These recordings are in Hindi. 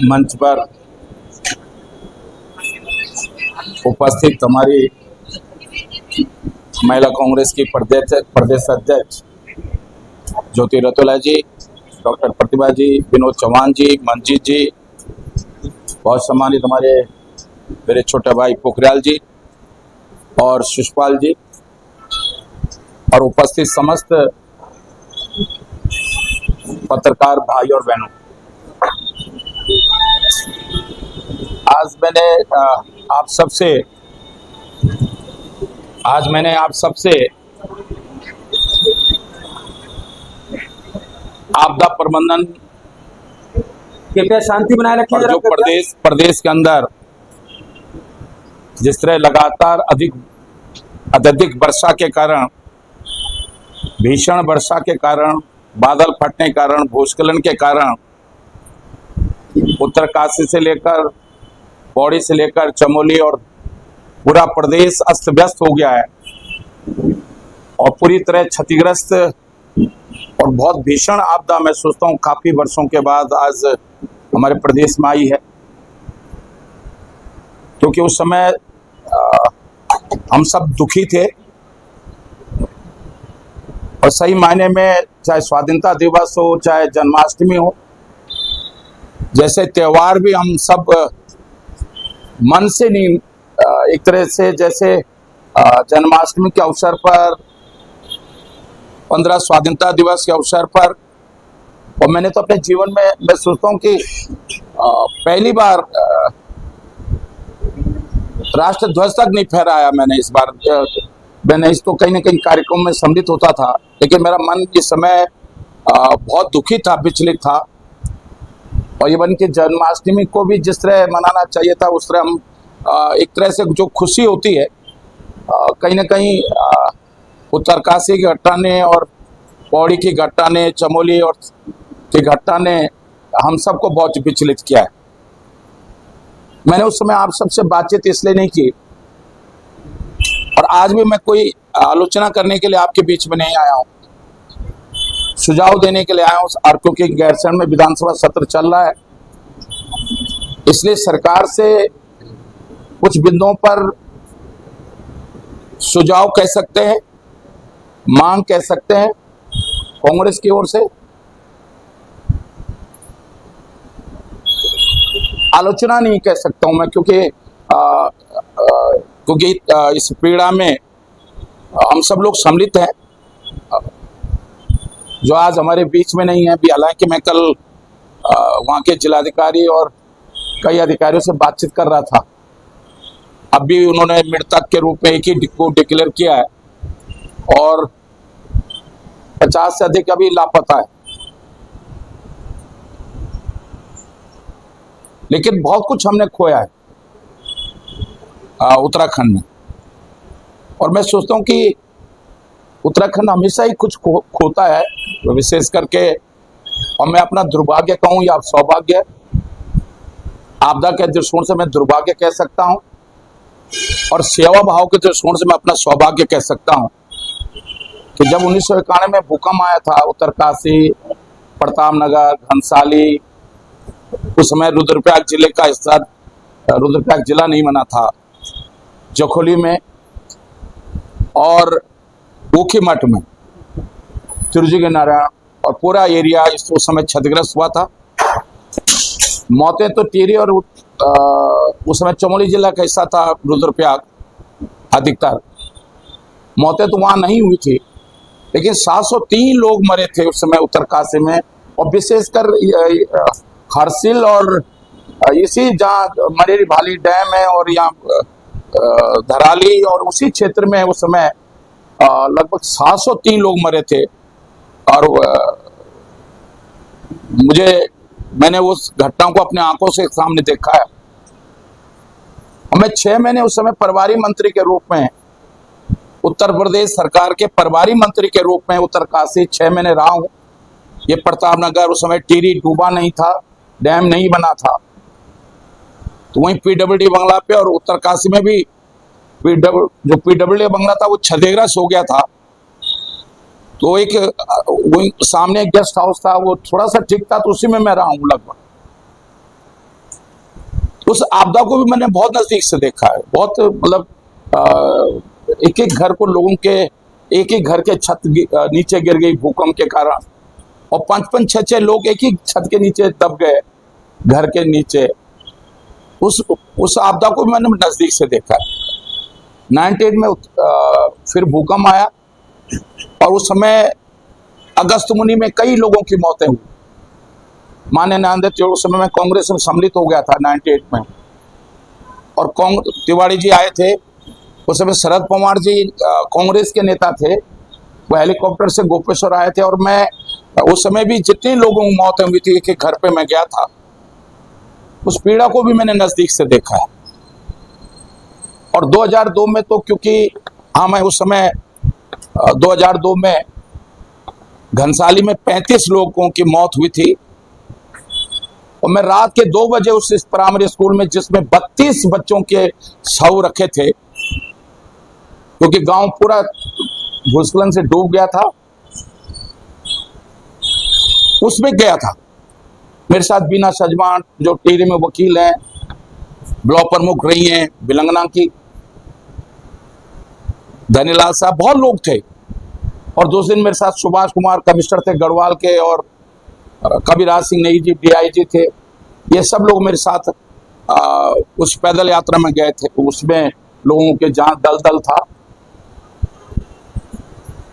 मंच पर उपस्थित हमारी महिला कांग्रेस की प्रदेश अध्यक्ष ज्योति रतोला जी, डॉक्टर प्रतिभा जी, विनोद चौहान जी, मंजीत जी, बहुत सम्मानित हमारे मेरे छोटे भाई पोखरियाल जी और शिशपाल जी और उपस्थित समस्त पत्रकार भाई और बहनों, आज मैंने आप सबसे आपदा प्रबंधन कृपया शांति बनाए रखिए। और जो प्रदेश के अंदर जिस तरह लगातार अत्यधिक वर्षा के कारण, भीषण वर्षा के कारण, बादल फटने के कारण, भूस्खलन के कारण उत्तरकाशी से लेकर पौड़ी से लेकर चमोली और पूरा प्रदेश अस्त व्यस्त हो गया है और पूरी तरह क्षतिग्रस्त और बहुत भीषण आपदा मैं सोचता हूँ काफी वर्षों के बाद आज हमारे प्रदेश में आई है। क्योंकि उस समय हम सब दुखी थे और सही मायने में चाहे स्वाधीनता दिवस हो, चाहे जन्माष्टमी हो, जैसे त्योहार भी हम सब मन से नहीं, एक तरह से जैसे जन्माष्टमी के अवसर पर, 15 स्वतंत्रता दिवस के अवसर पर, और मैंने तो अपने जीवन में मैं सोचता हूँ कि पहली बार राष्ट्र ध्वज तक नहीं फहराया मैंने इस बार। मैंने इसको कहीं ना कहीं कार्यक्रम में सम्मिलित होता था, लेकिन मेरा मन इस समय बहुत दुखी था, विचलित था। और ये बन के जन्माष्टमी को भी जिस तरह मनाना चाहिए था उस तरह हम एक तरह से जो खुशी होती है कहीं ना कहीं उत्तरकाशी की घटना ने और पौड़ी की घटना ने, चमोली और की घटना ने हम सबको बहुत विचलित किया है। मैंने उस समय आप सबसे बातचीत इसलिए नहीं की और आज भी मैं कोई आलोचना करने के लिए आपके बीच में नहीं आया हूँ, सुझाव देने के लिए आया हूँ। और क्योंकि गैरसैंण में विधानसभा सत्र चल रहा है, इसलिए सरकार से कुछ बिंदुओं पर सुझाव कह सकते हैं, मांग कह सकते हैं कांग्रेस की ओर से। आलोचना नहीं कह सकता हूं मैं, क्योंकि इस पीड़ा में हम सब लोग सम्मिलित हैं, जो आज हमारे बीच में नहीं है भी। हालांकि मैं कल वहाँ के जिलाधिकारी और कई अधिकारियों से बातचीत कर रहा था, अब भी उन्होंने मृतक के रूप में एक ही को डिक्लेयर किया है और 50 से अधिक अभी लापता है। लेकिन बहुत कुछ हमने खोया है उत्तराखंड में, और मैं सोचता हूँ कि उत्तराखंड हमेशा ही कुछ खोता है, विशेष करके। और मैं अपना दुर्भाग्य कहूँ या सौभाग्य, आपदा के दृष्टिकोण से मैं दुर्भाग्य कह सकता हूँ और सेवा भाव के दृष्टिकोण से मैं अपना सौभाग्य कह सकता हूँ कि जब 1991 में भूकंप आया था उत्तरकाशी, प्रतापनगर, घनसाली, उस समय रुद्रप्रयाग जिले का हिस्सा, रुद्रप्रयाग जिला नहीं बना था, जखोली में और ऊखीमठ में, त्रिजुगी नारायण और पूरा एरिया उस समय क्षतिग्रस्त हुआ था। मौतें तो टिहरी और उस समय चमोली जिला का हिस्सा था रुद्रप्रयाग, अधिकतर मौतें तो वहां नहीं हुई थी, लेकिन 703 लोग मरे थे उस समय उत्तरकाशी में। और विशेषकर हरसिल और इसी जहाँ मरेरी भाली डैम है और यहाँ धराली और उसी क्षेत्र में उस समय लगभग 703 लोग मरे थे। और मैंने उस घटना को अपने आंखों से सामने देखा है। और मैं 6 महीने उस समय प्रभारी मंत्री के रूप में, उत्तर प्रदेश सरकार के प्रभारी मंत्री के रूप में उत्तरकाशी 6 महीने रहा हूँ। ये प्रतापनगर, उस समय टिहरी डूबा नहीं था, डैम नहीं बना था, तो वहीं पीडब्ल्यूडी बंगला पे और उत्तरकाशी में भी जो पीडब्ल्यूडी बंगला था वो क्षतिग्रस्त हो गया था। तो एक वही सामने एक गेस्ट हाउस था, वो थोड़ा सा ठीक था, तो उसी में मैं रहा हूँ लगभग। उस आपदा को भी मैंने बहुत नजदीक से देखा है, बहुत मतलब एक एक घर को लोगों के एक एक घर के छत नीचे गिर गई भूकंप के कारण, और 5-5 6-6 लोग एक ही छत के नीचे दब गए घर के नीचे। उस आपदा को भी मैंने नजदीक से देखा है। 98 में फिर भूकंप आया, और उस समय अगस्त मुनि में कई लोगों की मौतें हुई। मान्य नांदेड़ उस समय में कांग्रेस में सम्मिलित हो गया था 98 में, और तिवारी जी आए थे उस समय। शरद पवार जी कांग्रेस के नेता थे, वो हेलीकॉप्टर से गोपेश्वर आए थे, और मैं उस समय भी जितने लोगों की मौतें हुई थी एक एक घर पे मैं गया था। उस पीड़ा को भी मैंने नजदीक से देखा है। और 2002 में तो क्योंकि हाँ, मैं उस समय 2002 में घनसाली में 35 लोगों की मौत हुई थी, और मैं रात के 2 बजे उस प्राइमरी स्कूल में, जिसमें 32 बच्चों के शव रखे थे, क्योंकि गांव पूरा भूस्खलन से डूब गया था, उसमें गया था। मेरे साथ बीना सजमान जो टिहरी में वकील हैं, ब्लॉक प्रमुख रही हैं बिलंगना की, धनीलाल साहब, बहुत लोग थे। और दूसरे दिन मेरे साथ सुभाष कुमार कमिश्नर थे गढ़वाल के, और कविराज सिंह नेगी जी DIG थे। ये सब लोग मेरे साथ उस पैदल यात्रा में गए थे। उसमें लोगों के जहां दल था,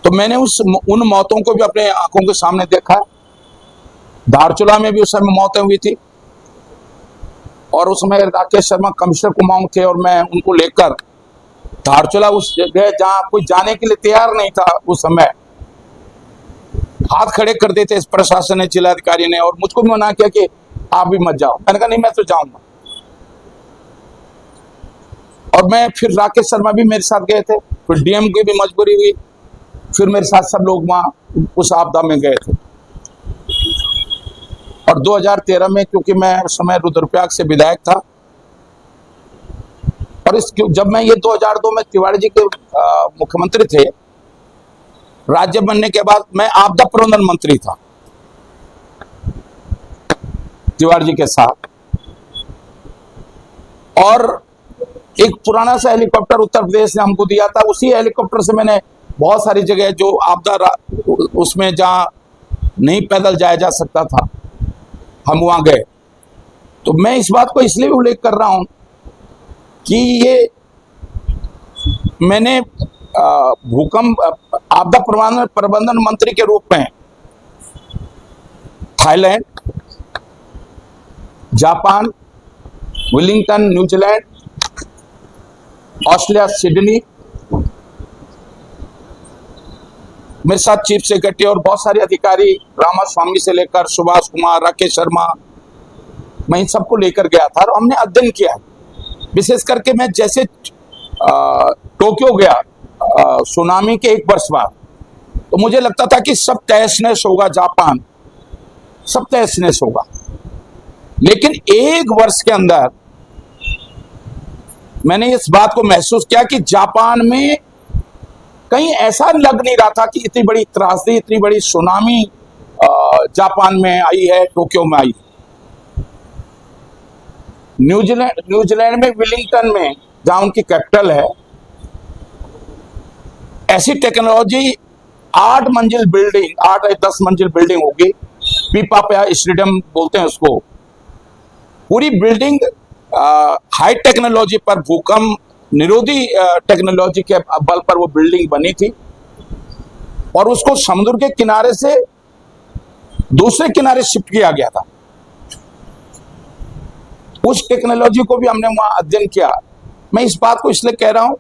तो मैंने उन मौतों को भी अपने आंखों के सामने देखा। धारचूला में भी उस समय मौतें हुई थी, और उस समय राकेश शर्मा कमिश्नर कुमाऊं थे, और मैं उनको लेकर धारचूला उस जगह जहां कोई जाने के लिए तैयार नहीं था, उस समय हाथ खड़े कर देते इस प्रशासन ने, जिलाधिकारी ने, और मुझको भी मना किया कि आप भी मत जाओ। मैंने कहा नहीं, मैं तो जाऊंगा। और मैं फिर राकेश शर्मा भी मेरे साथ गए थे, फिर DM की भी मजबूरी हुई, फिर मेरे साथ सब लोग वहां उस आपदा में गए थे। और 2013 में, क्योंकि मैं उस समय रुद्रप्रयाग से विधायक था, और जब मैं ये 2002 में तिवारी जी के मुख्यमंत्री थे, राज्य बनने के बाद मैं आपदा प्रबंधन मंत्री था तिवारी जी के साथ। और एक पुराना सा हेलीकॉप्टर उत्तर प्रदेश ने हमको दिया था, उसी हेलीकॉप्टर से मैंने बहुत सारी जगह जो आपदा उसमें जहां नहीं पैदल जाया जा सकता था, हम वहां गए। तो मैं इस बात को इसलिए उल्लेख कर रहा हूं कि ये मैंने भूकंप आपदा प्रबंधन मंत्री के रूप में Thailand, Japan, Wellington, New Zealand, Australia, Sydney, मेरे साथ चीफ सेक्रेटरी और बहुत सारे अधिकारी, रामास्वामी से लेकर सुभाष कुमार, राकेश शर्मा, मैं इन सबको लेकर गया था, और हमने अध्ययन किया। विशेष करके मैं जैसे टोक्यो गया सुनामी के 1 वर्ष बाद, तो मुझे लगता था कि सब तहस-नहस होगा, जापान सब तहस-नहस होगा। लेकिन 1 वर्ष के अंदर मैंने इस बात को महसूस किया कि जापान में कहीं ऐसा लग नहीं रहा था कि इतनी बड़ी त्रासदी, इतनी बड़ी सुनामी जापान में आई है, टोक्यो में आई। न्यूजीलैंड में वेलिंगटन में, जहां उनकी कैपिटल है, ऐसी टेक्नोलॉजी 8 मंजिल बिल्डिंग, 8 या 10 मंजिल बिल्डिंग होगी, पीपा स्टेडियम बोलते हैं उसको, पूरी बिल्डिंग हाई टेक्नोलॉजी पर, भूकंप निरोधी टेक्नोलॉजी के बल पर वो बिल्डिंग बनी थी, और उसको समुद्र के किनारे से दूसरे किनारे शिफ्ट किया गया था। उस टेक्नोलॉजी को भी हमने वहां अध्ययन किया। मैं इस बात को इसलिए कह रहा हूं,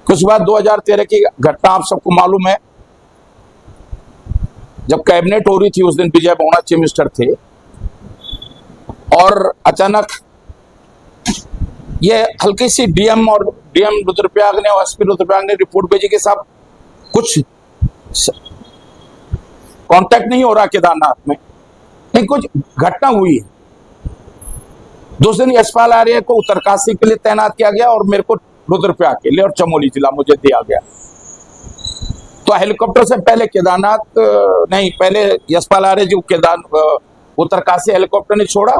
कुछ बात 2013 की घटना आप सबको मालूम है, जब कैबिनेट हो रही थी उस दिन विजय बहुगुणा चीफ मिनिस्टर थे, और अचानक ये हल्की सी DM रुद्रप्रयाग ने और SP रुद्रप्रयाग ने रिपोर्ट भेजी कि साहब कुछ कांटेक्ट नहीं हो रहा केदारनाथ में, नहीं कुछ घटना हुई है। दूसरे दिन यशपाल आर्य को उत्तरकाशी के लिए तैनात किया गया, और मेरे को रुद्रप्रयाग के लिए और चमोली जिला मुझे दिया गया। तो हेलीकॉप्टर से पहले केदारनाथ नहीं, पहले यशपाल आर्य जी उत्तरकाशी हेलीकॉप्टर ने छोड़ा,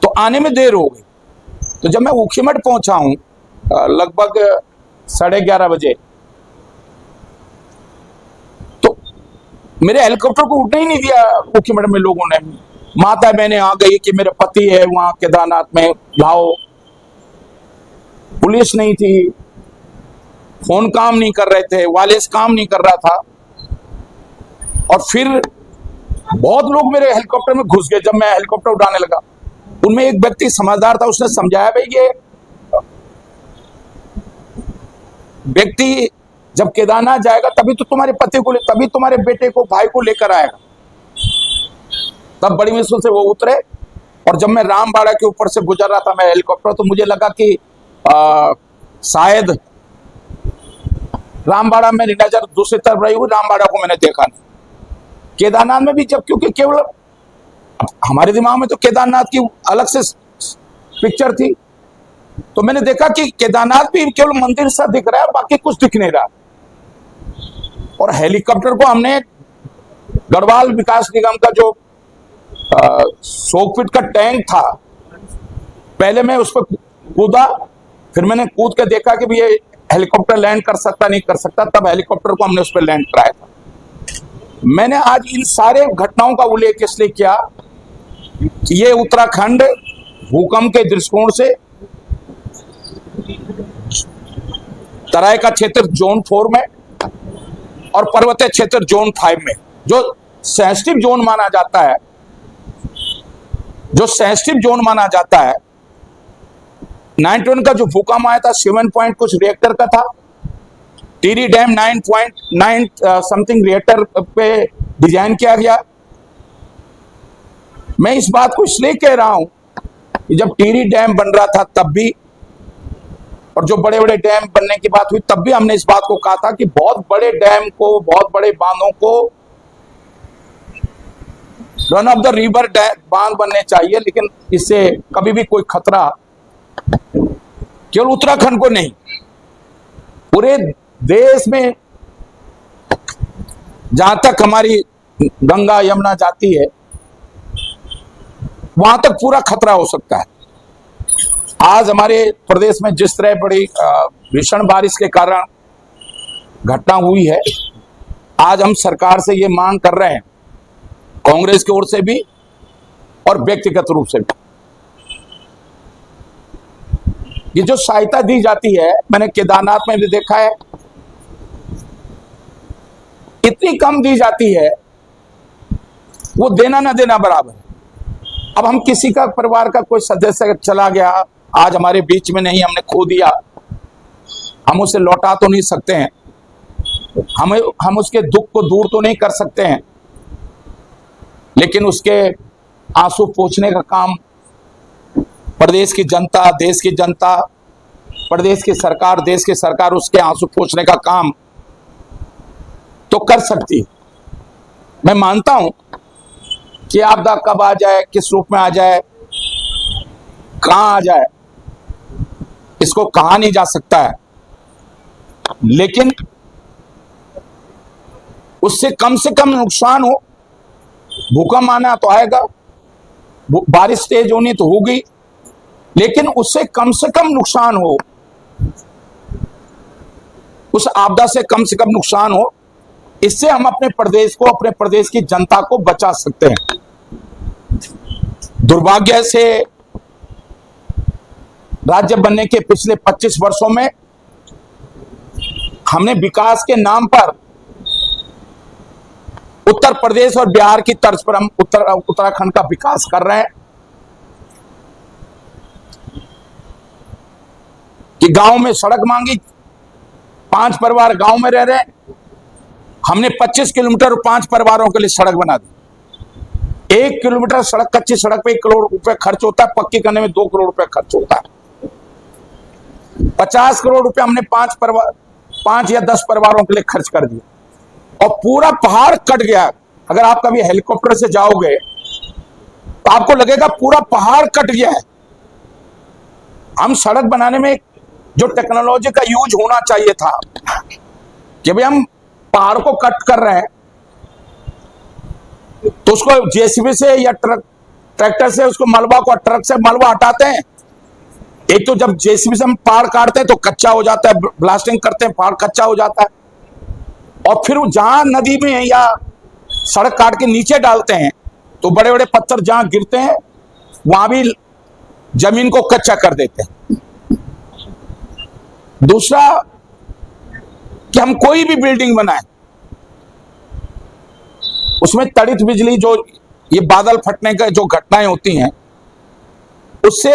तो आने में देर हो गई। तो जब मैं ऊखीमठ पहुंचा हूं लगभग 11:30 बजे, तो मेरे हेलीकॉप्टर को उठने ही नहीं दिया ऊखीमठ में लोगों ने। माता बहनें आ गई कि मेरे पति है वहां केदारनाथ में, लाओ। पुलिस नहीं थी, फोन काम नहीं कर रहे थे, वायरलेस काम नहीं कर रहा था। और फिर बहुत लोग मेरे हेलीकॉप्टर में घुस गए जब मैं हेलीकॉप्टर उड़ाने लगा। उनमें एक व्यक्ति समझदार था, उसने समझाया भाई ये व्यक्ति जब केदारनाथ जाएगा तभी तो तुम्हारे पति को, तभी तुम्हारे बेटे को, भाई को लेकर आएगा। तब बड़ी मुश्किल से वो उतरे। और जब मैं रामबाड़ा के ऊपर से गुजर रहा था मैं हेलीकॉप्टर, तो मुझे लगा कि शायद रामबाड़ा मेरी नजर दूसरी तरफ रही हुई, रामबाड़ा को मैंने देखा नहीं। केदारनाथ में भी जब, क्योंकि केवल हमारे दिमाग में तो केदारनाथ की अलग से पिक्चर थी, तो मैंने देखा कि केदारनाथ भी केवल मंदिर सा दिख रहा है, बाकी कुछ दिख नहीं रहा। और हेलीकॉप्टर को हमने गढ़वाल विकास निगम का जो 100 फीट का टैंक था, पहले मैं उस पर कूदा, फिर मैंने कूद के देखा कि भी ये हेलीकॉप्टर लैंड कर सकता नहीं कर सकता, तब हेलीकॉप्टर को हमने उस पर लैंड कराया था। मैंने आज इन सारे घटनाओं का उल्लेख इसलिए किया कि ये उत्तराखंड भूकंप के दृष्टिकोण से तराई का क्षेत्र जोन 4 में और पर्वतीय क्षेत्र जोन 5 में, जो सेंसिटिव जोन माना जाता है, जो सेंसिटिव जोन माना जाता है, 91 का जो भूकंप आया था 7 पॉइंट कुछ रिएक्टर का था। टिहरी डैम 9.9 समथिंग रिएक्टर पे डिजाइन किया गया। मैं इस बात को इसलिए कह रहा हूं कि जब टिहरी डैम बन रहा था तब भी, और जो बड़े बड़े डैम बनने की बात हुई तब भी हमने इस बात को कहा था कि बहुत बड़े डैम को, बहुत बड़े बांधों को रन ऑफ द रिवर बांध बनने चाहिए, लेकिन इससे कभी भी कोई खतरा केवल उत्तराखंड को नहीं, पूरे देश में जहां तक हमारी गंगा यमुना जाती है वहां तक पूरा खतरा हो सकता है। आज हमारे प्रदेश में जिस तरह बड़ी भीषण बारिश के कारण घटना हुई है, आज हम सरकार से ये मांग कर रहे हैं, कांग्रेस की ओर से भी और व्यक्तिगत रूप से भी, ये जो सहायता दी जाती है, मैंने केदारनाथ में भी देखा है, इतनी कम दी जाती है, वो देना ना देना बराबर है। अब हम किसी का परिवार का कोई सदस्य चला गया, आज हमारे बीच में नहीं, हमने खो दिया, हम उसे लौटा तो नहीं सकते हैं, हम उसके दुख को दूर तो नहीं कर सकते हैं, लेकिन उसके आंसू पोंछने का काम प्रदेश की जनता, देश की जनता, प्रदेश की सरकार, देश की सरकार उसके आंसू पोंछने का काम तो कर सकती है। मैं मानता हूं कि आपदा कब आ जाए, किस रूप में आ जाए, कहां आ जाए, इसको कहा नहीं जा सकता है, लेकिन उससे कम नुकसान हो। भूकंप आना तो आएगा, बारिश तेज होनी तो होगी, लेकिन उससे कम नुकसान हो, उस आपदा से कम नुकसान हो, इससे हम अपने प्रदेश को, अपने प्रदेश की जनता को बचा सकते हैं। दुर्भाग्य से राज्य बनने के पिछले 25 वर्षों में हमने विकास के नाम पर उत्तर प्रदेश और बिहार की तर्ज पर हम उत्तराखंड का विकास कर रहे हैं कि गांव में सड़क मांगी, 5 परिवार गांव में रह रहे हैं, हमने 25 किलोमीटर 5 परिवारों के लिए सड़क बना दी। 1 किलोमीटर सड़क, कच्ची सड़क पे 1 करोड़ रुपए खर्च होता है, पक्की करने में 2 करोड़ रुपए खर्च होता है। 50 करोड़ रुपए हमने 5 या 10 परिवारों के लिए खर्च कर दिया और पूरा पहाड़ कट गया। अगर आप कभी हेलीकॉप्टर से जाओगे तो आपको लगेगा पूरा पहाड़ कट गया है। हम सड़क बनाने में जो टेक्नोलॉजी का यूज होना चाहिए था कि भाई हम पहाड़ को कट कर रहे हैं तो उसको जेसीबी से या ट्रैक्टर से उसको मलबा को ट्रक से मलबा हटाते हैं। एक तो जब जेसीबी से हम पहाड़ काटते हैं तो कच्चा हो जाता है, ब्लास्टिंग करते हैं पहाड़ कच्चा हो जाता है, और फिर जहां नदी में या सड़क काट के नीचे डालते हैं तो बड़े बड़े पत्थर जहां गिरते हैं वहां भी जमीन को कच्चा कर देते हैं। दूसरा कि हम कोई भी बिल्डिंग बनाए उसमें तड़ित बिजली, जो ये बादल फटने का जो घटनाएं होती हैं, उससे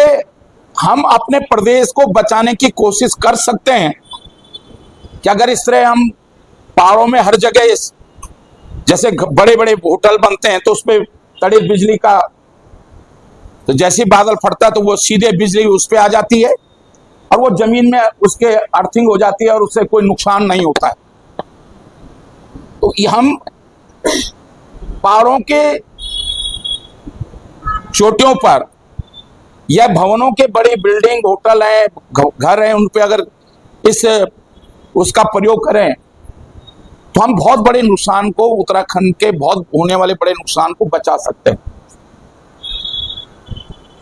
हम अपने प्रदेश को बचाने की कोशिश कर सकते हैं कि अगर इस तरह हम पहाड़ों में हर जगह जैसे बड़े बड़े होटल बनते हैं तो उसमें तड़ित बिजली का, तो जैसे ही बादल फटता है तो वो सीधे बिजली उस पर आ जाती है और वो जमीन में उसके अर्थिंग हो जाती है और उससे कोई नुकसान नहीं होता है। तो हम पहाड़ों के चोटियों पर या भवनों के बड़ी बिल्डिंग, होटल है, घर है, उन पे अगर उसका प्रयोग करें तो हम बहुत बड़े नुकसान को, उत्तराखंड के बहुत होने वाले बड़े नुकसान को बचा सकते हैं।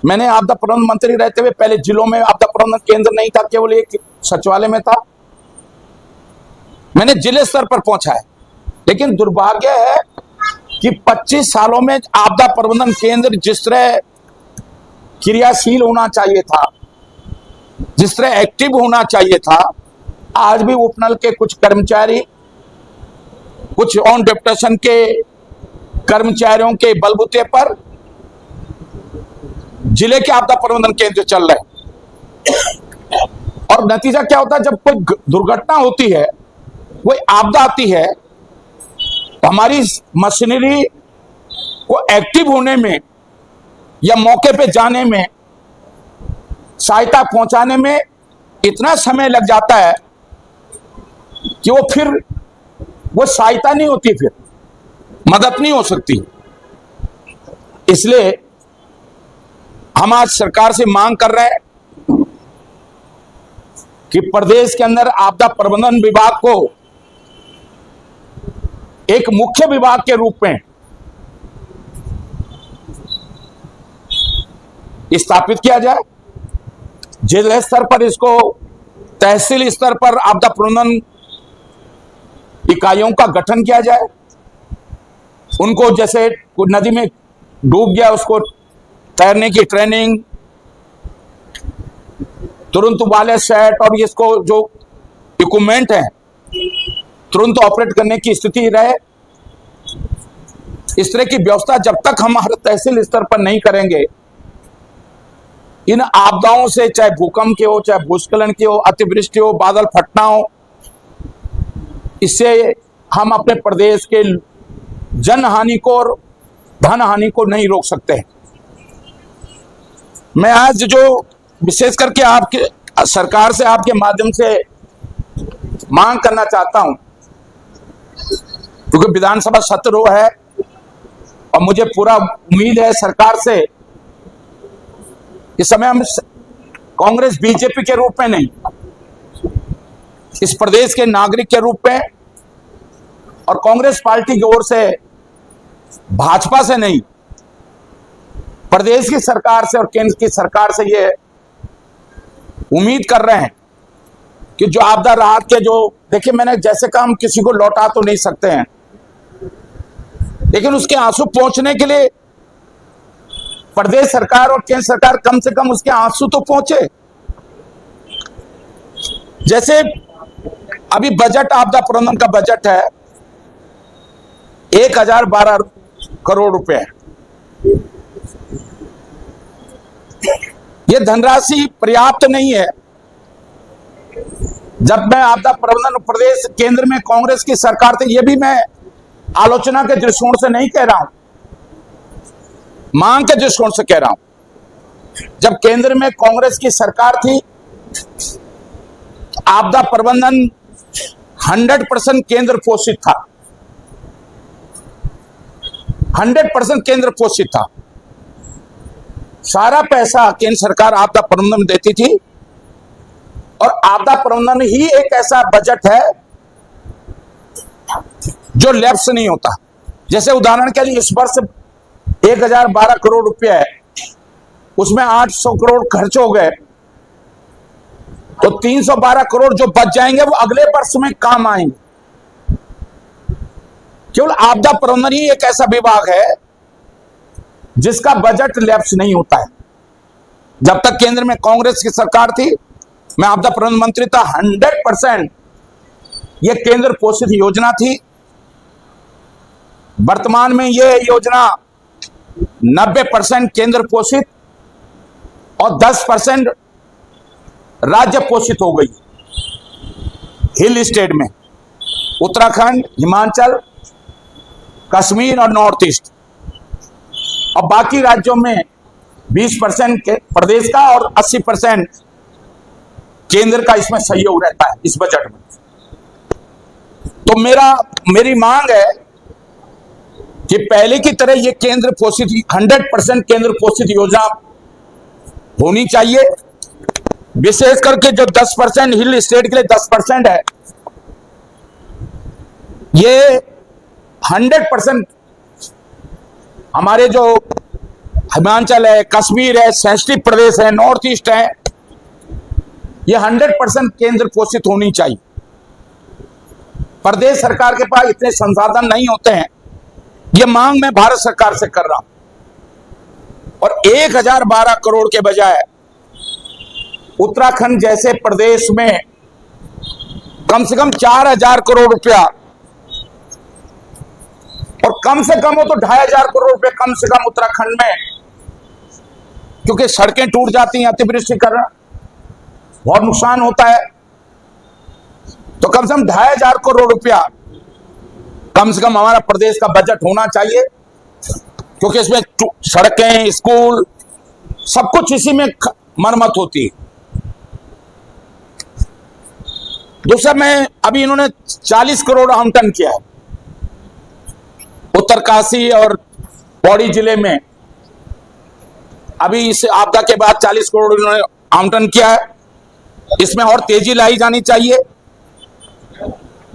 मैंने आपदा प्रबंधन मंत्री रहते हुए पहले जिलों में आपदा प्रबंधन केंद्र नहीं था, केवल एक सचिवालय में था, मैंने जिले स्तर पर पहुंचा है। लेकिन दुर्भाग्य है कि 25 सालों में आपदा प्रबंधन केंद्र जिस तरह क्रियाशील होना चाहिए था, जिस तरह एक्टिव होना चाहिए था, आज भी उपनल के कुछ कर्मचारी, कुछ ऑन डेप्यूटेशन के कर्मचारियों के बलबूते पर जिले के आपदा प्रबंधन केंद्र चल रहे हैं। और नतीजा क्या होता है, जब कोई दुर्घटना होती है, कोई आपदा आती है, तो हमारी मशीनरी को एक्टिव होने में या मौके पे जाने में, सहायता पहुंचाने में इतना समय लग जाता है कि वो सहायता नहीं होती, फिर मदद नहीं हो सकती। इसलिए हम आज सरकार से मांग कर रहे हैं कि प्रदेश के अंदर आपदा प्रबंधन विभाग को एक मुख्य विभाग के रूप में स्थापित किया जाए। जिला स्तर पर इसको, तहसील स्तर पर आपदा प्रबंधन इकाइयों का गठन किया जाए। उनको जैसे नदी में डूब गया उसको तैरने की ट्रेनिंग, तुरंत वाले सेट और इसको जो इक्विपमेंट है तुरंत ऑपरेट करने की स्थिति रहे। इस तरह की व्यवस्था जब तक हम हर तहसील स्तर पर नहीं करेंगे, इन आपदाओं से, चाहे भूकंप के हो, चाहे भूस्खलन के हो, अतिवृष्टि हो, बादल फटना हो, इससे हम अपने प्रदेश के जन हानि को और धन हानि को नहीं रोक सकते हैं। मैं आज जो विशेष करके आपके सरकार से आपके माध्यम से मांग करना चाहता हूं, क्योंकि विधानसभा सत्र है और मुझे पूरा उम्मीद है सरकार से, इस समय हम कांग्रेस बीजेपी के रूप में नहीं, इस प्रदेश के नागरिक के रूप में, और कांग्रेस पार्टी की ओर से, भाजपा से नहीं, प्रदेश की सरकार से और केंद्र की सरकार से ये उम्मीद कर रहे हैं कि जो आपदा राहत के, जो देखिए मैंने जैसे कहा, हम किसी को लौटा तो नहीं सकते हैं, लेकिन उसके आंसू पहुंचने के लिए प्रदेश सरकार और केंद्र सरकार कम से कम उसके आंसू तो पहुंचे। जैसे अभी बजट, आपदा प्रबंधन का बजट है 1012 करोड़ रुपए। यह धनराशि पर्याप्त नहीं है। जब मैं आपदा प्रबंधन प्रदेश केंद्र में कांग्रेस की सरकार थी, यह भी मैं आलोचना के दृष्टिकोण से नहीं कह रहा हूं, मांग के दृष्टिकोण से कह रहा हूं। जब केंद्र में कांग्रेस की सरकार थी, आपदा प्रबंधन 100% केंद्र पोषित था, 100% केंद्र पोषित था। सारा पैसा केंद्र सरकार आपदा प्रबंधन में देती थी, और आपदा प्रबंधन ही एक ऐसा बजट है जो लैप्स नहीं होता। जैसे उदाहरण के लिए इस वर्ष 1012 करोड़ रुपया है, उसमें 800 करोड़ खर्च हो गए, तो 312 करोड़ जो बच जाएंगे वो अगले वर्ष में काम आएंगे। केवल आपदा प्रबंधन ही एक ऐसा विभाग है जिसका बजट लैप्स नहीं होता है। जब तक केंद्र में कांग्रेस की सरकार थी, मैं आपदा प्रबंधन मंत्री था, 100% यह केंद्र पोषित योजना थी। वर्तमान में यह योजना 90% केंद्र पोषित और 10% राज्य पोषित हो गई। हिल स्टेट में उत्तराखंड, हिमाचल, कश्मीर और नॉर्थ ईस्ट, और बाकी राज्यों में 20% के प्रदेश का और 80% केंद्र का इसमें सहयोग रहता है इस बजट में। तो मेरी मांग है कि पहले की तरह ये केंद्र पोषित 100% केंद्र पोषित योजना होनी चाहिए। विशेष करके जो 10% हिल स्टेट के लिए 10% है, ये 100% हमारे जो हिमाचल है, कश्मीर है, सेंसिटिव प्रदेश है, नॉर्थ ईस्ट है, ये 100% केंद्र पोषित होनी चाहिए। प्रदेश सरकार के पास इतने संसाधन नहीं होते हैं। ये मांग मैं भारत सरकार से कर रहा हूं। और 1012 करोड़ के बजाय उत्तराखंड जैसे प्रदेश में कम से कम 4000 करोड़ रुपया, और कम से कम हो तो 2500 करोड़ रुपए कम से कम उत्तराखंड में, क्योंकि सड़कें टूट जाती हैं अतिवृष्टि के कारण, बहुत नुकसान होता है। तो कम से कम 2500 करोड़ रुपया कम से कम हमारा प्रदेश का बजट होना चाहिए, क्योंकि इसमें सड़कें, स्कूल, सब कुछ इसी में मरम्मत होती है। दूसरा, मैं अभी इन्होंने 40 करोड़ आवंटन किया है उत्तरकाशी और पौड़ी जिले में। अभी इस आपदा के बाद 40 करोड़ इन्होंने आवंटन किया है। इसमें और तेजी लाई जानी चाहिए।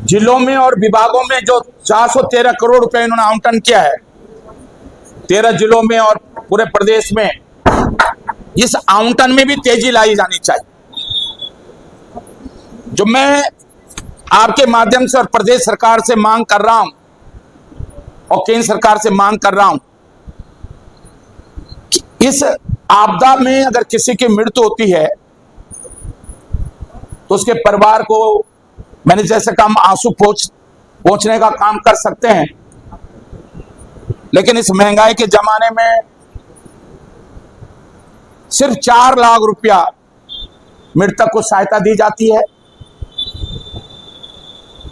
जिलों में और विभागों में जो 413 करोड़ रुपए इन्होंने आवंटन किया है 13 जिलों में और पूरे प्रदेश में, इस आवंटन में भी तेजी लाई जानी चाहिए। जो मैं आपके माध्यम से और प्रदेश सरकार से मांग कर रहा हूं और केंद्र सरकार से मांग कर रहा हूं कि इस आपदा में अगर किसी की मृत्यु होती है तो उसके परिवार को मैंने जैसे काम आंसू पहुंचने का काम कर सकते हैं, लेकिन इस महंगाई के जमाने में सिर्फ 4 लाख रुपया मृतक को सहायता दी जाती है,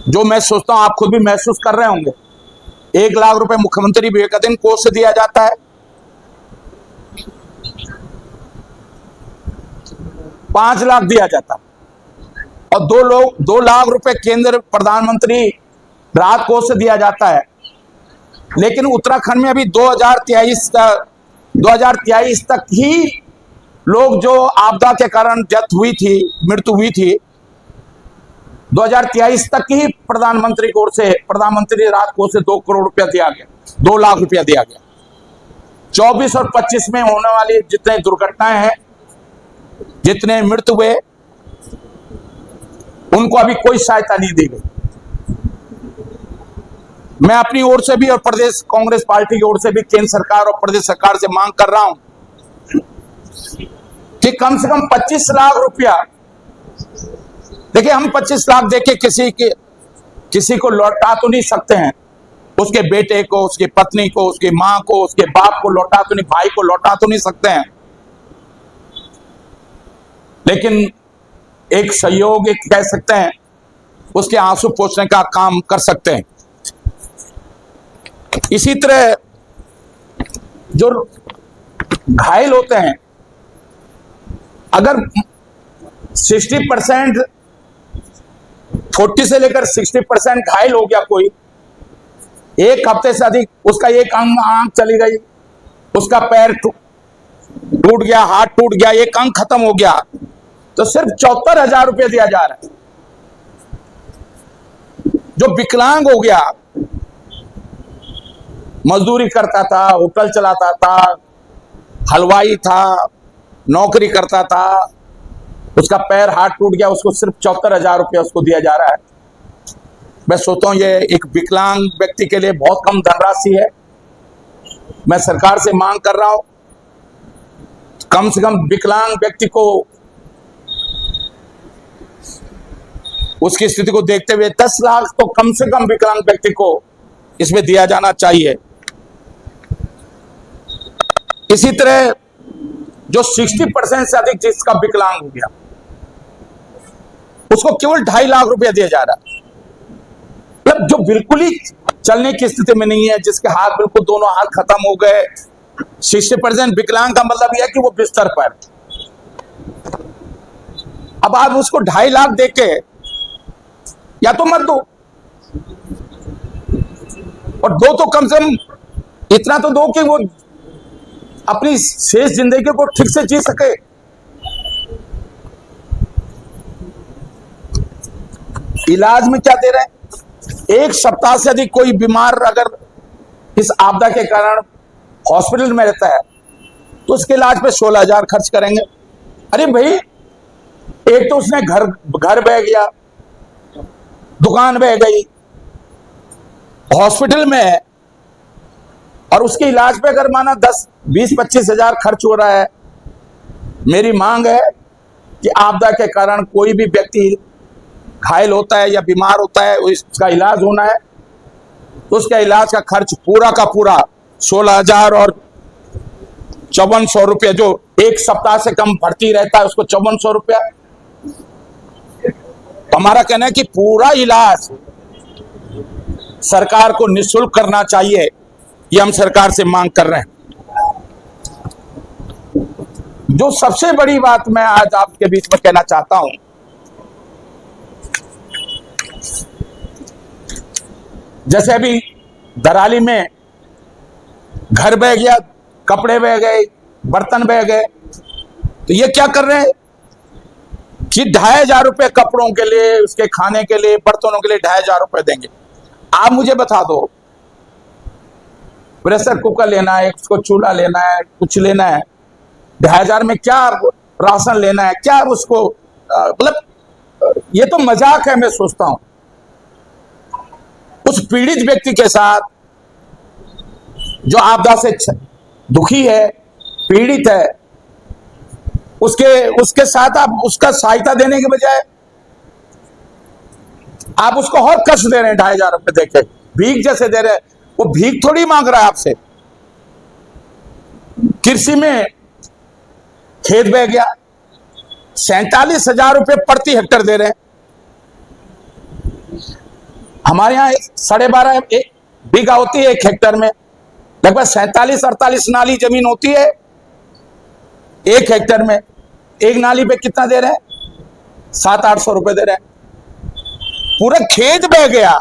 जो मैं सोचता हूं आप खुद भी महसूस कर रहे होंगे। 1 लाख रुपए मुख्यमंत्री विवेकाधीन कोष से दिया जाता है, 5 लाख दिया जाता है, और 2 लाख रुपए केंद्र प्रधानमंत्री राहत कोष से दिया जाता है। लेकिन उत्तराखंड में अभी 2023 तक ही लोग जो आपदा के कारण मृत्यु हुई थी, 2023 तक ही प्रधानमंत्री की ओर से, प्रधानमंत्री राहत कोष से 2 करोड़ रुपया दिया गया, 2 लाख रुपया दिया गया। 24 और 25 में होने वाली जितने दुर्घटनाएं हैं, जितने मृत्यु हुए, उनको अभी कोई सहायता नहीं दी गई। मैं अपनी ओर से भी और प्रदेश कांग्रेस पार्टी की ओर से भी केंद्र सरकार और प्रदेश सरकार से मांग कर रहा हूं कि कम से कम 25 लाख रुपया, देखिए हम 25 लाख देके किसी को लौटा तो नहीं सकते हैं, उसके बेटे को, उसकी पत्नी को, उसकी मां को, उसके बाप को लौटा तो नहीं, भाई को लौटा तो नहीं सकते हैं, लेकिन एक सहयोग, एक कह सकते हैं, उसके आंसू पोंछने का काम कर सकते हैं। इसी तरह जो घायल होते हैं, अगर 60% 40 से लेकर 60% घायल हो गया कोई, 1 हफ्ते से अधिक, उसका एक आंख चली गई, उसका पैर टूट गया, हाथ टूट गया, एक अंग खत्म हो गया, तो सिर्फ 74,000 रुपये दिया जा रहा है। जो विकलांग हो गया, मजदूरी करता था, होटल चलाता था, हलवाई था, नौकरी करता था, उसका पैर हाथ टूट गया, उसको सिर्फ 74,000 रुपया उसको दिया जा रहा है। मैं सोचता हूं ये एक विकलांग व्यक्ति के लिए बहुत कम धनराशि है। मैं सरकार से मांग कर रहा हूं, कम से कम विकलांग व्यक्ति को उसकी स्थिति को देखते हुए 10 लाख तो कम से कम विकलांग व्यक्ति को इसमें दिया जाना चाहिए। इसी तरह जो 60% से अधिक जिसका विकलांग हो गया, उसको केवल 2.5 लाख रुपया दिया जा रहा है। मतलब जो बिल्कुल ही चलने की स्थिति में नहीं है, जिसके हाथ बिल्कुल दोनों हाथ खत्म हो गए, 60% विकलांग का मतलब यह है कि वो बिस्तर पर। अब आप उसको 2.5 लाख देके या तो मत दो, और दो तो कम से कम इतना तो दो कि वो अपनी शेष जिंदगी को ठीक से जी सके। इलाज में क्या दे रहे हैं? एक सप्ताह से अधिक कोई बीमार अगर इस आपदा के कारण हॉस्पिटल में रहता है तो उसके इलाज पे 16,000 खर्च करेंगे। अरे भाई, एक तो उसने घर बह गया, दुकान बह गई, हॉस्पिटल में है, और उसके इलाज पे अगर माना 10, 20, 25,000 खर्च हो रहा है। मेरी मांग है कि आपदा के कारण कोई भी व्यक्ति घायल होता है या बीमार होता है, उसका इलाज होना है तो उसका इलाज का खर्च पूरा का पूरा 16,000 और 5400 रुपया, जो एक सप्ताह से कम भर्ती रहता है उसको 5400 रुपया। तो हमारा कहना है कि पूरा इलाज सरकार को निःशुल्क करना चाहिए, ये हम सरकार से मांग कर रहे हैं। जो सबसे बड़ी बात मैं आज आपके बीच में कहना चाहता हूं, जैसे अभी दराली में घर बह गया, कपड़े बह गए, बर्तन बह गए, तो ये क्या कर रहे हैं कि 2,500 रुपये कपड़ों के लिए, उसके खाने के लिए, बर्तनों के लिए 2,500 रुपये देंगे। आप मुझे बता दो, प्रेशर कुकर लेना है, उसको चूल्हा लेना है, कुछ लेना है, 2,500 में क्या राशन लेना है, क्या उसको, मतलब ये तो मजाक है। मैं सोचता हूं उस पीड़ित व्यक्ति के साथ जो आपदा से दुखी है, पीड़ित है, उसके साथ आप उसका सहायता देने के बजाय आप उसको और कष्ट दे रहे हैं। 2,500 रुपये देके भीख जैसे दे रहे हैं। वो भीख थोड़ी मांग रहा है आपसे। कृषि में खेत बह गया, 47,000 रुपये प्रति हेक्टेयर दे रहे हैं। हमारे यहाँ 12.5 बीघा होती है 1 हेक्टेयर में, लगभग 47-48 नाली जमीन होती है 1 हेक्टेयर में। एक नाली पे कितना दे रहे हैं? 700-800 रुपए दे रहे हैं। पूरा खेत बह गया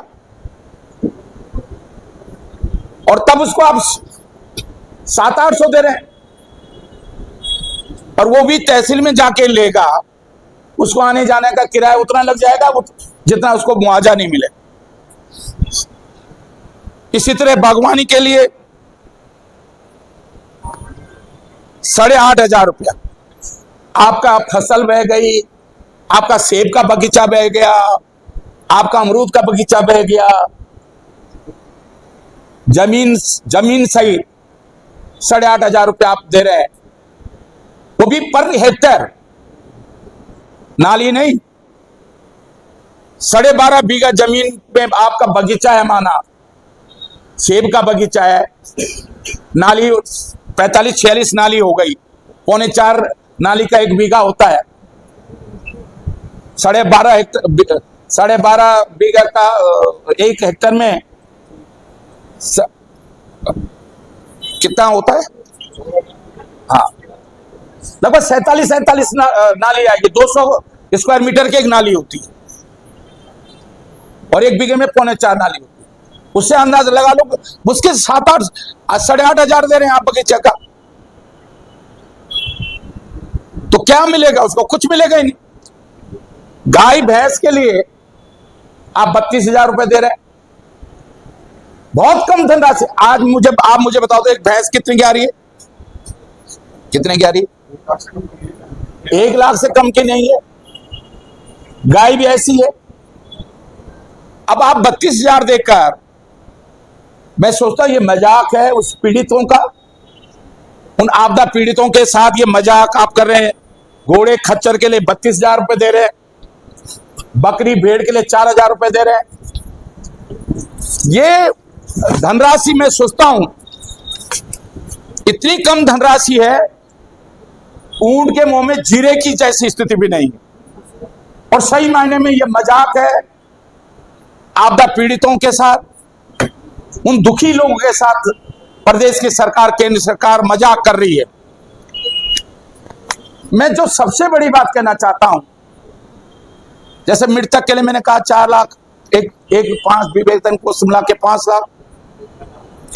और तब उसको आप 700-800 दे रहे हैं, और वो भी तहसील में जाके लेगा, उसको आने जाने का किराया उतना लग जाएगा जितना उसको मुआवजा नहीं मिले। इसी तरह बागवानी के लिए 8,500 रुपया। आपका फसल बह गई, आपका सेब का बगीचा बह गया, आपका अमरूद का बगीचा बह गया, जमीन सही 8,500 रुपया आप दे रहे हैं, वो भी पर हेक्टेयर, नाली नहीं। 12.5 बीघा जमीन पे आपका बगीचा है, माना सेब का बगीचा है, नाली 45-46 नाली हो गई, 3.25 नाली का 1 बीघा होता है। 12.5 बीघा का 1 हेक्टेयर में कितना होता है? हाँ, लगभग 47 नाली आएगी। 200 स्क्वायर मीटर की 1 नाली होती है, और 1 बीघे में 3.25 नाली होती है। उससे अंदाज लगा लो, उसके 7,800 दे रहे हैं आप बगीचे का, तो क्या मिलेगा उसको? कुछ मिलेगा ही नहीं। गाय भैंस के लिए आप 32,000 रुपए दे रहे हैं, बहुत कम धनराशि। आज आप मुझे बताओ तो एक भैंस कितने की आ रही है? कितने की आ रही है? 1 लाख से कम की नहीं है। गाय भी ऐसी है। अब आप 32,000 देकर, मैं सोचता हूं ये मजाक है उस पीड़ितों का, उन आपदा पीड़ितों के साथ ये मजाक आप कर रहे हैं। घोड़े खच्चर के लिए 32,000 रुपए दे रहे हैं, बकरी भेड़ के लिए 4,000 रुपए दे रहे हैं। ये धनराशि मैं सोचता हूं इतनी कम धनराशि है, ऊंट के मुंह में जीरे की जैसी स्थिति भी नहीं है। और सही मायने में यह मजाक है आपदा पीड़ितों के साथ, उन दुखी लोगों के साथ प्रदेश की सरकार, केंद्र सरकार मजाक कर रही है। मैं जो सबसे बड़ी बात कहना चाहता हूं, जैसे मृतक के लिए मैंने कहा 4 लाख, एक 5 वेतन को मिला के 5 लाख,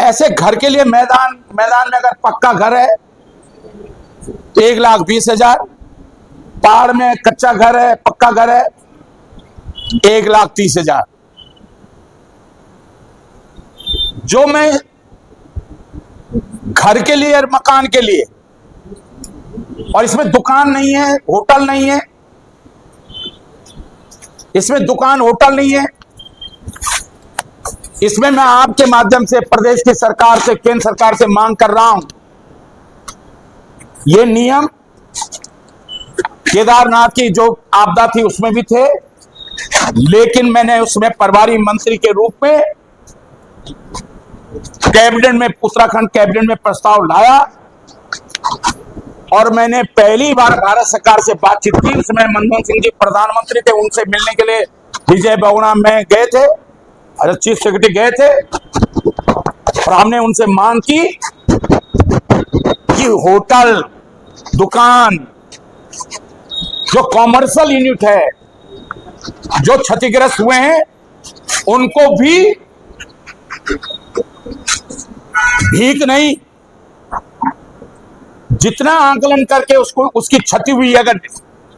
ऐसे घर के लिए मैदान में अगर पक्का घर है तो 1,20,000, पहाड़ में कच्चा घर है, पक्का घर है 1,30,000। जो मैं घर के लिए और मकान के लिए, और इसमें दुकान नहीं है, होटल नहीं है, इसमें दुकान होटल नहीं है, इसमें मैं आपके माध्यम से प्रदेश की सरकार से, केंद्र सरकार से मांग कर रहा हूं, ये नियम केदारनाथ की जो आपदा थी उसमें भी थे, लेकिन मैंने उसमें प्रभारी मंत्री के रूप में कैबिनेट में, उत्तराखंड कैबिनेट में प्रस्ताव लाया और मैंने पहली बार भारत सरकार से बातचीत की। उसमें मनमोहन सिंह जी प्रधानमंत्री थे, उनसे मिलने के लिए विजय बहुगुणा में गए थे, चीफ सेक्रेटरी गए थे, और हमने उनसे मांग की कि होटल, दुकान, जो कॉमर्शियल यूनिट है, जो क्षतिग्रस्त हुए हैं, उनको भी भीख नहीं, जितना आंकलन करके उसको, उसकी क्षति हुई, अगर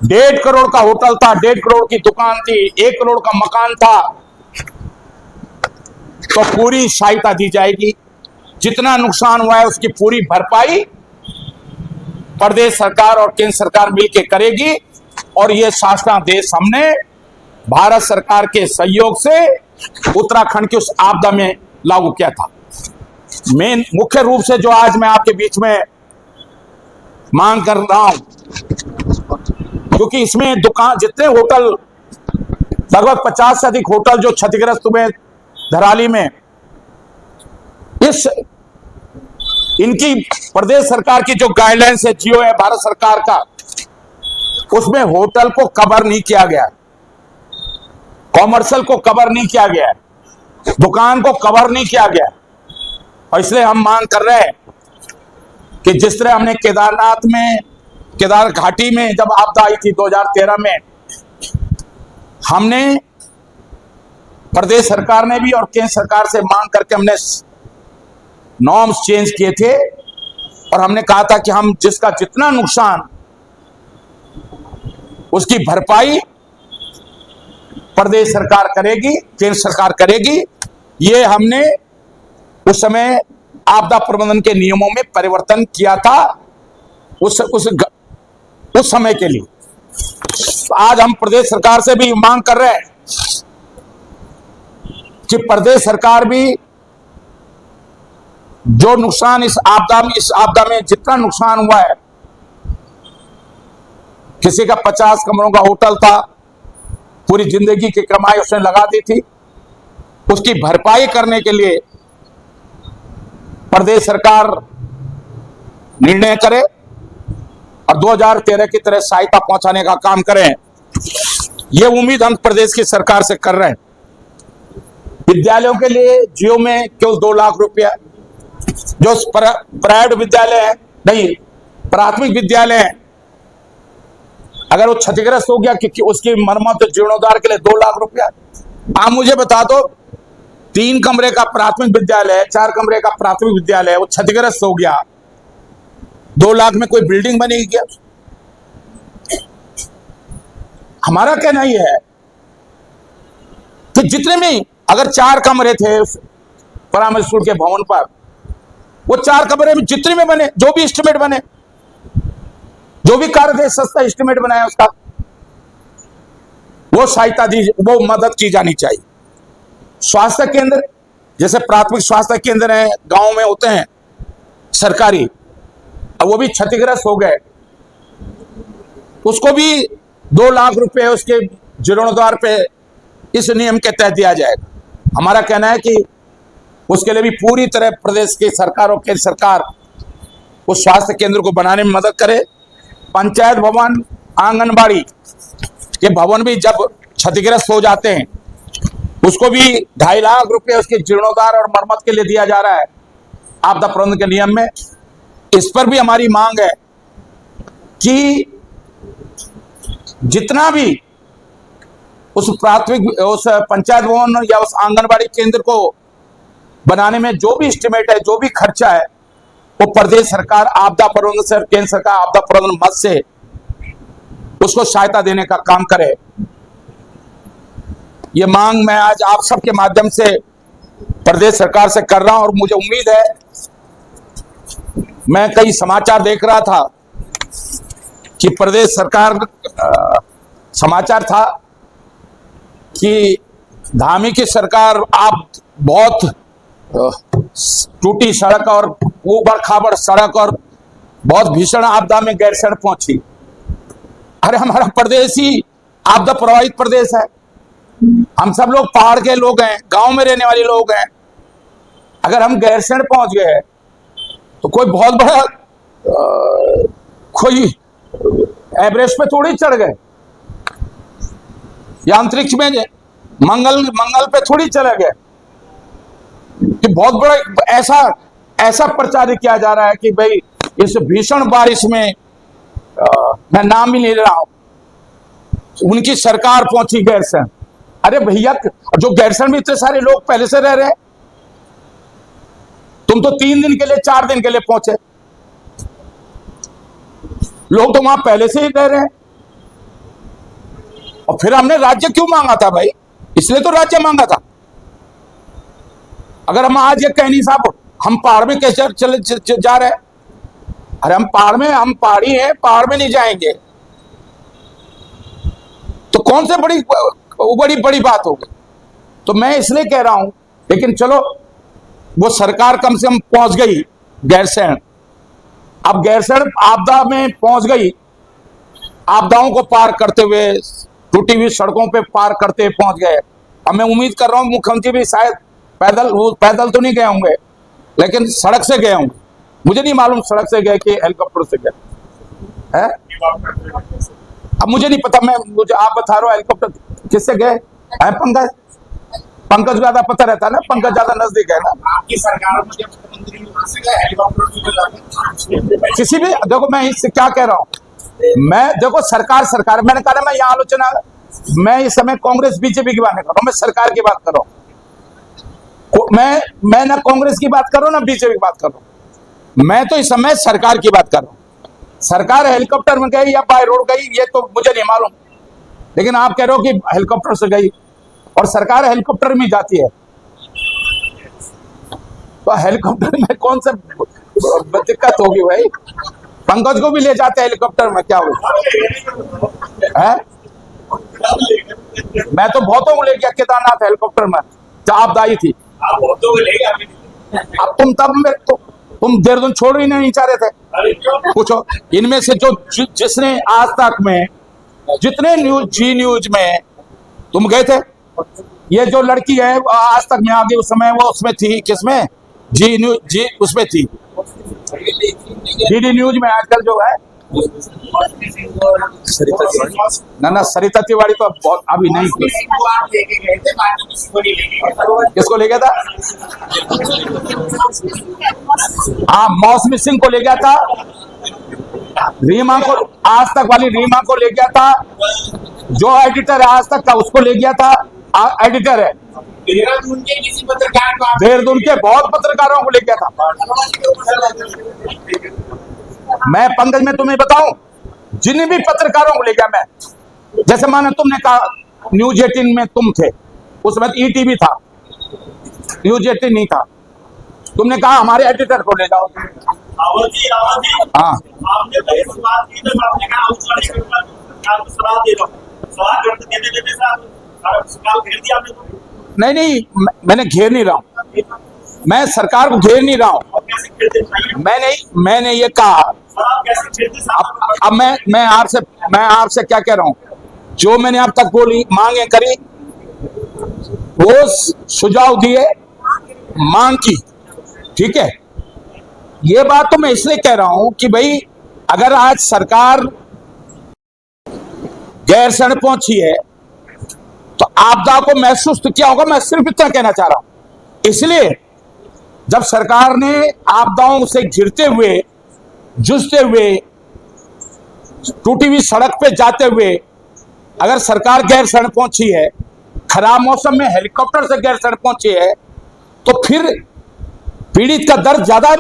1.5 करोड़ का होटल था, 1.5 करोड़ की दुकान थी, 1 करोड़ का मकान था, तो पूरी सहायता दी जाएगी। जितना नुकसान हुआ है उसकी पूरी भरपाई प्रदेश सरकार और केंद्र सरकार मिलकर करेगी। और ये शासनादेश हमने भारत सरकार के सहयोग से उत्तराखंड की उस आपदा में लागू किया था। मेन मुख्य रूप से जो आज मैं आपके बीच में मांग कर रहा हूं, क्योंकि इसमें दुकान, जितने होटल, लगभग 50 से अधिक होटल जो क्षतिग्रस्त हुए धराली में, इनकी प्रदेश सरकार की जो गाइडलाइंस है, जियो है भारत सरकार का, उसमें होटल को कवर नहीं किया गया, कॉमर्शियल को कवर नहीं किया गया, दुकान को कवर नहीं किया गया। और इसलिए हम मांग कर रहे हैं कि जिस तरह हमने केदारनाथ में, केदार घाटी में जब आपदा आई थी 2013 में, हमने प्रदेश सरकार ने भी और केंद्र सरकार से मांग करके हमने नॉर्म्स चेंज किए थे, और हमने कहा था कि हम जिसका जितना नुकसान, उसकी भरपाई प्रदेश सरकार करेगी, केंद्र सरकार करेगी। ये हमने उस समय आपदा प्रबंधन के नियमों में परिवर्तन किया था उस समय के लिए। तो आज हम प्रदेश सरकार से भी मांग कर रहे हैं कि प्रदेश सरकार भी जो नुकसान इस आपदा में जितना नुकसान हुआ है, किसी का 50 कमरों का होटल था, पूरी जिंदगी की कमाई उसने लगा दी थी, उसकी भरपाई करने के लिए प्रदेश सरकार निर्णय करे और 2013 की तरह सहायता पहुंचाने का काम करें। ये उम्मीद हम प्रदेश की सरकार से कर रहे हैं। विद्यालयों के लिए जियो में केवल 2 लाख रुपया, जो प्राइवेट विद्यालय है, नहीं प्राथमिक विद्यालय है, अगर वो क्षतिग्रस्त हो गया कि उसकी मरम्मत जीर्णोद्धार के लिए 2 लाख रुपया। आप मुझे बता दो, 3 कमरे का प्राथमिक विद्यालय है, 4 कमरे का प्राथमिक विद्यालय है, वो क्षतिग्रस्त हो गया, 2 लाख में कोई बिल्डिंग बनेगी क्या? हमारा कहना यह है कि जितने में अगर 4 कमरे थे प्राइमरी स्कूल के भवन पर, वो 4 कमरे में जितने में बने, जो भी एस्टिमेट बने, जो भी कार्य थे, सस्ता एस्टिमेट बनाया उसका, वो सहायता दी, वो मदद की जानी चाहिए। स्वास्थ्य केंद्र, जैसे प्राथमिक स्वास्थ्य केंद्र है, गांव में होते हैं सरकारी, अब वो भी क्षतिग्रस्त हो गए, उसको भी 2 लाख रुपए उसके जीर्णोद्धार पे इस नियम के तहत दिया जाएगा। हमारा कहना है कि उसके लिए भी पूरी तरह प्रदेश की सरकार और केंद्र सरकार उस स्वास्थ्य केंद्र को बनाने में मदद करे। पंचायत भवन, आंगनबाड़ी के भवन भी जब क्षतिग्रस्त हो जाते हैं, उसको भी 2.5 लाख रुपए उसके जीर्णोद्धार और मरम्मत के लिए दिया जा रहा है आपदा प्रबंधन के नियम में। इस पर भी हमारी मांग है कि जितना भी उस प्राथमिक, उस पंचायत भवन या उस आंगनबाड़ी केंद्र को बनाने में जो भी एस्टिमेट है, जो भी खर्चा है, वो प्रदेश सरकार आपदा प्रबंधन से, केंद्र सरकार आपदा प्रबंधन मद से उसको सहायता देने का काम करे। ये मांग मैं आज आप सबके माध्यम से प्रदेश सरकार से कर रहा हूं और मुझे उम्मीद है, मैं कई समाचार देख रहा था कि प्रदेश सरकार, समाचार था कि धामी की सरकार आप बहुत टूटी सड़क और ऊबड़ खाबड़ सड़क और बहुत भीषण आपदा में गैरसैंण पहुंची। अरे हमारा प्रदेश ही आपदा प्रभावित प्रदेश है, हम सब लोग पहाड़ के लोग हैं, गांव में रहने वाले लोग हैं। अगर हम गैरसैंण पहुंच गए तो कोई बहुत बड़ा कोई एवरेस्ट पे थोड़ी चढ़ गए या अंतरिक्ष में मंगल पे थोड़ी चले गए कि बहुत बड़ा ऐसा प्रचार किया जा रहा है कि भाई इस भीषण बारिश में मैं नाम ही नहीं ले रहा हूं, उनकी सरकार पहुंची गैरसैंण। अरे भैया, जो गैरसैंण में इतने सारे लोग पहले से रह रहे हैं, तुम तो 3 दिन के लिए, 4 दिन के लिए पहुंचे, लोग तो वहां पहले से ही रह रहे हैं। और फिर हमने राज्य क्यों मांगा था भाई? इसलिए तो राज्य मांगा था। अगर हम आज ये कह नहीं साहब हम पहाड़ में कैसे चले जा रहे हैं, अरे हम पहाड़ी हैं, पहाड़ में नहीं जाएंगे तो कौन से बड़ी बात हो गई। तो मैं इसलिए कह रहा हूं, लेकिन चलो वो सरकार कम से कम पहुंच गई गैरसैंण। अब गैरसैंण आपदा में पहुंच गई, आपदाओं को पार करते हुए, टूटी हुई सड़कों पे पार करते पहुंच गए। अब मैं उम्मीद कर रहा हूं मुख्यमंत्री भी शायद पैदल तो नहीं गए होंगे, लेकिन सड़क से गए होंगे। मुझे नहीं मालूम सड़क से गए कि हेलीकॉप्टर से गए हैं, अब मुझे नहीं पता। मुझे आप बता रहे हो हेलीकॉप्टर किससे गए हैं? पंकज ज्यादा पता रहता है ना, पंकज ज्यादा नजदीक है ना। आपकी सरकार में जब मुख्यमंत्री वहां से गए हेलीकॉप्टर किसी भी, देखो मैं इससे क्या कह रहा हूं, मैं देखो सरकार मैंने कहा मैं यहाँ आलोचना, मैं इस समय कांग्रेस बीजेपी की बात नहीं कर रहा हूं, मैं सरकार की बात कर रहा हूं। मैं ना कांग्रेस की बात कर रहा हूं ना बीजेपी की बात कर रहा हूं, मैं तो इस समय सरकार की बात कर रहा हूं। सरकार हेलीकॉप्टर में गई या बाय रोड गई ये तो मुझे नहीं मालूम, लेकिन आप कह रहे हो कि हेलीकॉप्टर से गई, और सरकार हेलीकॉप्टर में जाती है तो हेलीकॉप्टर में कौन सा दिक्कत होगी भाई? पंकज को भी ले जाते हैं हेलीकॉप्टर में, क्या होगा? मैं तो बहुतों को ले गया केदारनाथ हेलीकॉप्टर में, जब आपदा आई थी। आप बहुतों को ले गए, अब तुम देहरादून छोड़ ही नहीं चाह रहे थे। पूछो इनमें से जिसने आज तक में जितने न्यूज में तुम गए थे, ये जो लड़की है आज तक में आगे, उस समय वो उसमें थी, किसमें? जी उसमें थी, डीडी न्यूज में। आजकल जो है सरिता तिवारी तो बहुत अभी नहीं थी। किसको ले गया था? हाँ, मौसमी सिंह को ले गया था, रीमा को, आज तक वाली रीमा को ले गया था, जो एडिटर है आज तक का उसको ले गया था, एडिटर है देहरादून के किसी पत्रकार को, देहरादून के बहुत पत्रकारों को ले गया था। मैं पंकज में तुम्हें बताऊं, जिन भी पत्रकारों को ले गया मैं, जैसे माने तुमने कहा न्यूज 18 में तुम थे, उसमें ईटीवी था, न्यूज 18 नहीं था, तुमने कहा हमारे एडिटर को ले जाओ। रावत जी हाँ आपने पहले से बात की जब आपने कहा उस वाले सरकार को सलाह दे रहा हूँ, सलाह करते देते देते सारा सवाल घेर दिया आपने तो। नहीं, मैंने घेर नहीं रहा हूं, मैं सरकार को घेर नहीं रहा हूं। और कैसे घेरते हैं? मैंने ये कहा, सर आप कैसे घेरते साहब? अब मैं आपसे क्या कह रहा हूं, जो मैंने अब तक बोली मांगे करी, वो सुझाव दिए, मांग की, ठीक है। ये बात तो मैं इसलिए कह रहा हूं कि भाई अगर आज सरकार गैरसैंण पहुंची है तो आपदा को महसूस तो किया होगा। मैं सिर्फ इतना कहना चाह रहा हूं। इसलिए जब सरकार ने आपदाओं से घिरते हुए, जूझते हुए, टूटी हुई सड़क पे जाते हुए अगर सरकार गैरसैंण पहुंची है, खराब मौसम में हेलीकॉप्टर से गैरसैंण पहुंची है, तो फिर पीड़ित का दर्द ज्यादा,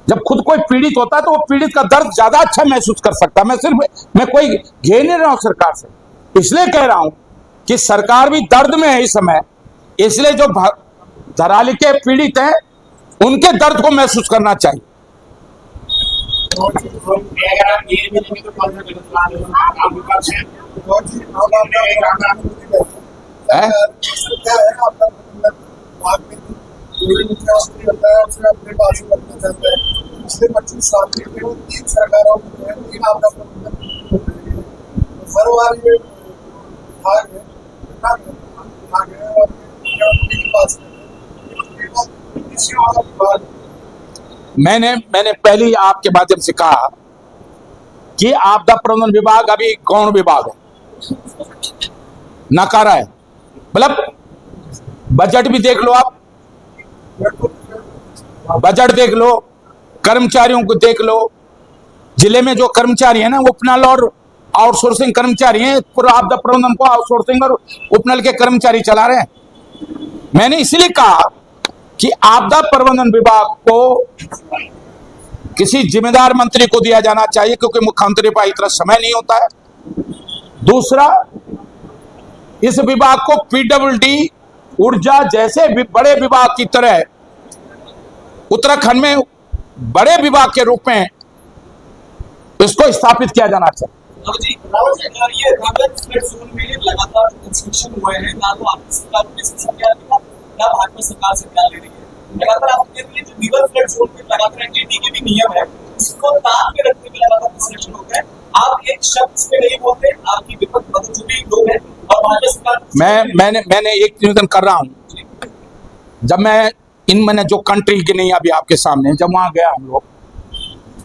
जब खुद कोई पीड़ित होता है तो वो पीड़ित का दर्द ज्यादा अच्छा महसूस कर सकता है। मैं कोई घेर नहीं रहा हूं सरकार से, इसलिए कह रहा हूं कि सरकार भी दर्द में है इस समय, इसलिए जो धराली के पीड़ित हैं उनके दर्द को महसूस करना चाहिए। अगर आप घेर में नहीं तो कौन सा गलत बात है? आप विपक्ष हैं। बहुत जी आप आपने एक है? क्या है आपका मतलब बात में कोई मुख्यमंत्री होता है उसने अपने पास ही रखना चाहता है। पिछले 25 साल में वो 3 सरकारों में 3 आपदा प्रबंधन हर बार ये भाग है और मुख्यमंत्री के पास मैंने पहले ही आपके माध्यम से कहा कि आपदा प्रबंधन विभाग अभी गौण विभाग है, नकारा है। मतलब बजट भी देख लो, आप बजट देख लो, कर्मचारियों को देख लो, जिले में जो कर्मचारी है ना, उपनल और आउटसोर्सिंग कर्मचारी हैं, पूरा आपदा प्रबंधन को आउटसोर्सिंग और उपनल के कर्मचारी चला रहे हैं। मैंने इसलिए कहा कि आपदा प्रबंधन विभाग को किसी जिम्मेदार मंत्री को दिया जाना चाहिए, क्योंकि मुख्यमंत्री पास इतना समय नहीं होता है। दूसरा, इस विभाग को पीडब्ल्यूडी, ऊर्जा जैसे बड़े विभाग की तरह उत्तराखंड में बड़े विभाग के रूप में इसको स्थापित किया जाना चाहिए। ये जोन में लगातार कंस्ट्रक्शन हुए हैं, ना तो आपकी सरकार ना भाजपा सरकार से क्या ले रही है। लगातार आपके लिए जो रिवर फ्लड जोन में लगातार एनडीटी के भी नियम है, उसको ताक में रखते हुए लगातार कंस्ट्रक्शन हो गया है। आप एक शब्द पे नहीं बोलते, आपकी विपक्ष मतलब जो भी लोग हैं और भाजपा सरकार। मैंने एक निवेदन कर रहा हूं, जब मैंने जो कंट्री की नहीं अभी आपके सामने, जब वहां गया हम लोग,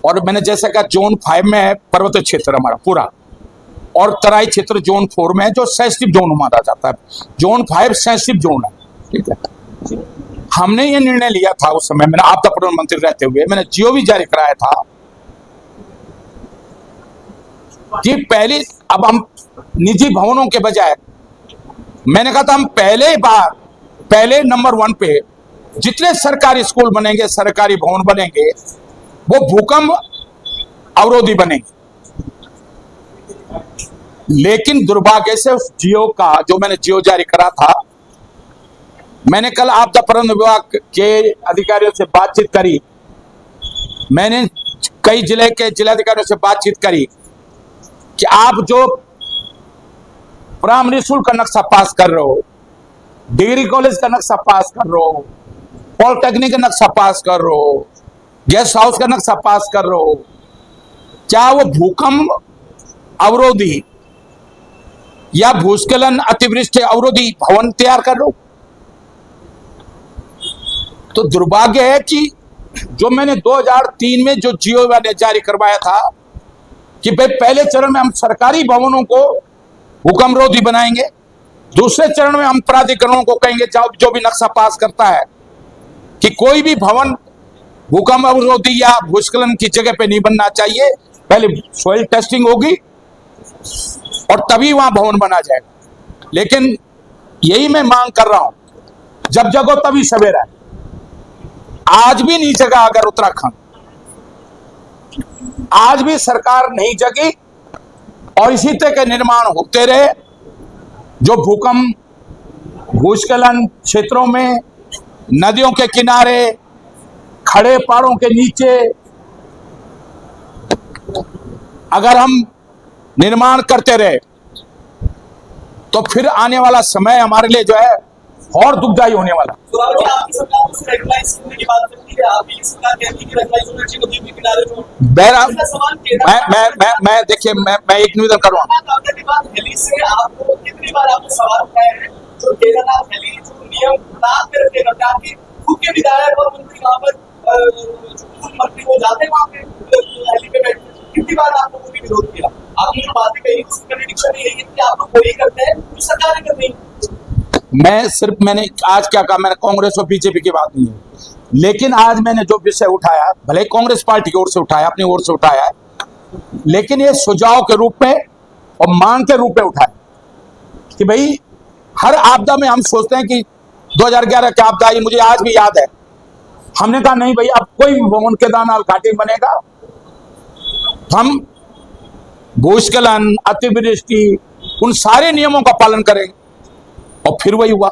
और मैंने जैसे कहा जोन 5 में है पर्वतीय क्षेत्र हमारा पूरा, और तराई क्षेत्र जोन 4 में है, जो सेंसिटिव जोन माना जाता है। जोन 5 सेंसिटिव जोन है, ठीक है। हमने ये निर्णय लिया था उस समय, मैंने आपदा प्रबंधन मंत्री रहते हुए मैंने जियो भी जारी कराया था कि पहले, अब हम निजी भवनों के बजाय, मैंने कहा था हम पहले नंबर 1 पे जितने सरकारी स्कूल बनेंगे, सरकारी भवन बनेंगे, वो भूकंप अवरोधी बनेंगे। लेकिन दुर्भाग्य से उस जियो का, जो मैंने जियो जारी करा था, मैंने कल आपदा प्रबंधन विभाग के अधिकारियों से बातचीत करी, मैंने कई जिले के जिलाधिकारियों से बातचीत करी कि आप जो प्राइमरी स्कूल का नक्शा पास कर रहे हो, डिग्री कॉलेज का नक्शा पास कर रहे हो, पॉलिटेक्निक का नक्शा पास कर रहे हो, गेस्ट हाउस का नक्शा पास कर रहे हो, क्या वो भूकंप अवरोधी या भूस्खलन अतिवृष्टि अवरोधी भवन तैयार कर रहे हो? तो दुर्भाग्य है कि जो मैंने 2003 में जो जियो ने जारी करवाया था कि भाई पहले चरण में हम सरकारी भवनों को भूकंप रोधी बनाएंगे, दूसरे चरण में हम प्राधिकरणों को कहेंगे जो भी नक्शा पास करता है कि कोई भी भवन भूकंप अवरोधी या भूस्खलन की जगह पे नहीं बनना चाहिए, पहले सॉइल टेस्टिंग होगी और तभी वहां भवन बना जाएगा। लेकिन यही मैं मांग कर रहा हूं, जब जगो तभी सवेरा। आज भी नहीं जगा अगर उत्तराखंड, आज भी सरकार नहीं जगी और इसी तरह के निर्माण होते रहे, जो भूकंप भूस्खलन क्षेत्रों में, नदियों के किनारे, खड़े पहाड़ों के नीचे अगर हम निर्माण करते रहे तो फिर आने वाला समय हमारे लिए जो है और दुखदायी होने वाला। तो आपकी सरकार को रेगुलाइज करने की बात करती है, आपकी सरकार कहती है कि रेगुलाइज होना चाहिए नदी के किनारे जो। बहरहाल इसका सवाल केदारनाथ मैं देखिए मैं एक निवेदन करूँगा। आपने के बाद दिल्ली से आपको कितनी बार आपने सवाल उठाए हैं जो केदारनाथ दिल्ली जो नियम बना के रखे हैं, आपके खुद के विधायक और मंत्री वहाँ पर खुद मंत्री वो जाते हैं वहाँ पे दिल्ली पे बैठते, कितनी बार आपको वो भी विरोध किया? आपने जो बातें कही उसकी कंट्रडिक्शन यही है कि आप लोग वही करते हैं जो सरकार नहीं कर रही। मैंने आज क्या कहा, मैंने कांग्रेस और बीजेपी की बात नहीं है, लेकिन आज मैंने जो विषय उठाया, भले कांग्रेस पार्टी की ओर से उठाया, अपनी ओर से उठाया, लेकिन ये सुझाव के रूप में और मांग के रूप में उठाया कि भाई हर आपदा में हम सोचते हैं कि 2011 की आपदा आई, मुझे आज भी याद है। हमने कहा नहीं भाई, अब कोई भी भवन केदारनाथ घाटी बनेगा, हम भूस्खलन, अतिवृष्टि, उन सारे नियमों का पालन करेंगे। और फिर वही हुआ,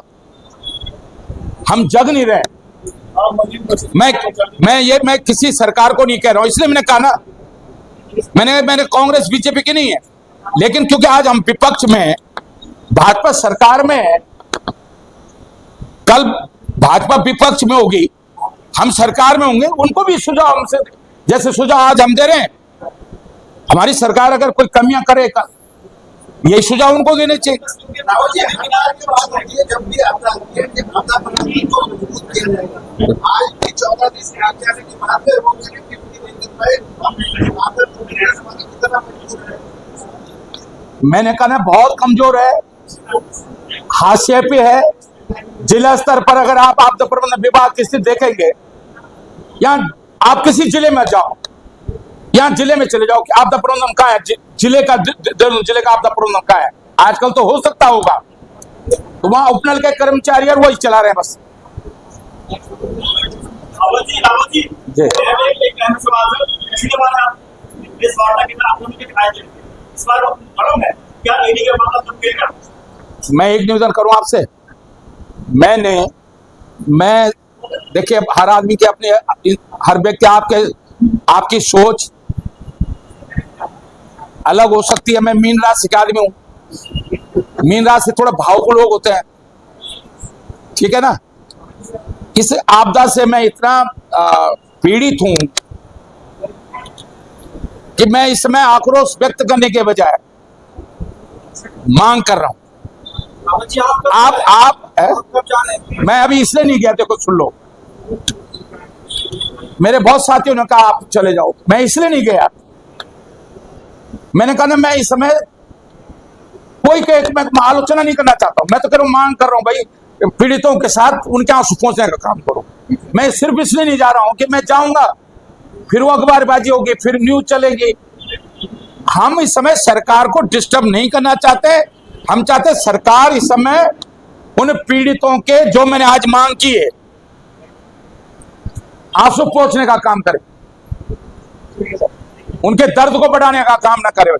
हम जग नहीं रहे। मैं किसी सरकार को नहीं कह रहा हूं, इसलिए मैंने कहा ना, मैंने कांग्रेस बीजेपी की नहीं है, लेकिन क्योंकि आज हम विपक्ष में, भाजपा सरकार में है, कल भाजपा विपक्ष में होगी, हम सरकार में होंगे, उनको भी सुझाव हमसे, जैसे सुझाव आज हम दे रहे हैं, हमारी सरकार अगर कोई कमियां करेगा यही सुझाव उनको देने चाहिए। जब भी आपदा आती है कि आपदा प्रबंधन को मजबूत किया जाएगा। आज भी 14 दिन से आगे आने की बात है, वो कनेक्टिविटी नहीं कर पाए, कितना मजबूर है। मैंने कहा ना, बहुत कमजोर है, हाशिए पे है। जिला स्तर पर अगर आप आपदा प्रबंधन विभाग की स्थिति देखेंगे, यहाँ आप किसी जिले में जाओ, यहाँ जिले में चले जाओ कि आपदा प्रबंधन कहाँ है, जिले का आपदा प्रबंधन कहाँ है। आजकल तो हो सकता होगा, तो वहां उपनल के कर्मचारी और वही चला रहे हैं बस। मैं एक निवेदन करूं आपसे, मैं देखिए, हर आदमी के अपने, हर व्यक्ति आपकी सोच अलग हो सकती है। मैं मीन राशि का आदमी हूं, मीन राशि थोड़ा भावुक लोग होते हैं, ठीक है ना। इस आपदा से मैं इतना पीड़ित हूं कि मैं इस समय आक्रोश व्यक्त करने के बजाय मांग कर रहा हूं। मैं अभी इसलिए नहीं गया, देखो सुन लो, मेरे बहुत साथियों ने कहा आप चले जाओ, मैं इसलिए नहीं गया। मैंने कहा ना, मैं इस समय कोई मैं आलोचना नहीं करना चाहता हूं, मैं तो कह रहा हूं, मांग कर रहा हूं भाई, पीड़ितों के साथ उनके आंसू पहुंचने का काम करो। मैं सिर्फ इसलिए नहीं जा रहा हूं कि मैं जाऊंगा फिर वो अखबारबाजी होगी, फिर न्यूज चलेगी। हम इस समय सरकार को डिस्टर्ब नहीं करना चाहते, हम चाहते सरकार इस समय उन पीड़ितों के, जो मैंने आज मांग की है, आंसू पहुंचने का काम करे, उनके दर्द को बढ़ाने का काम ना करे।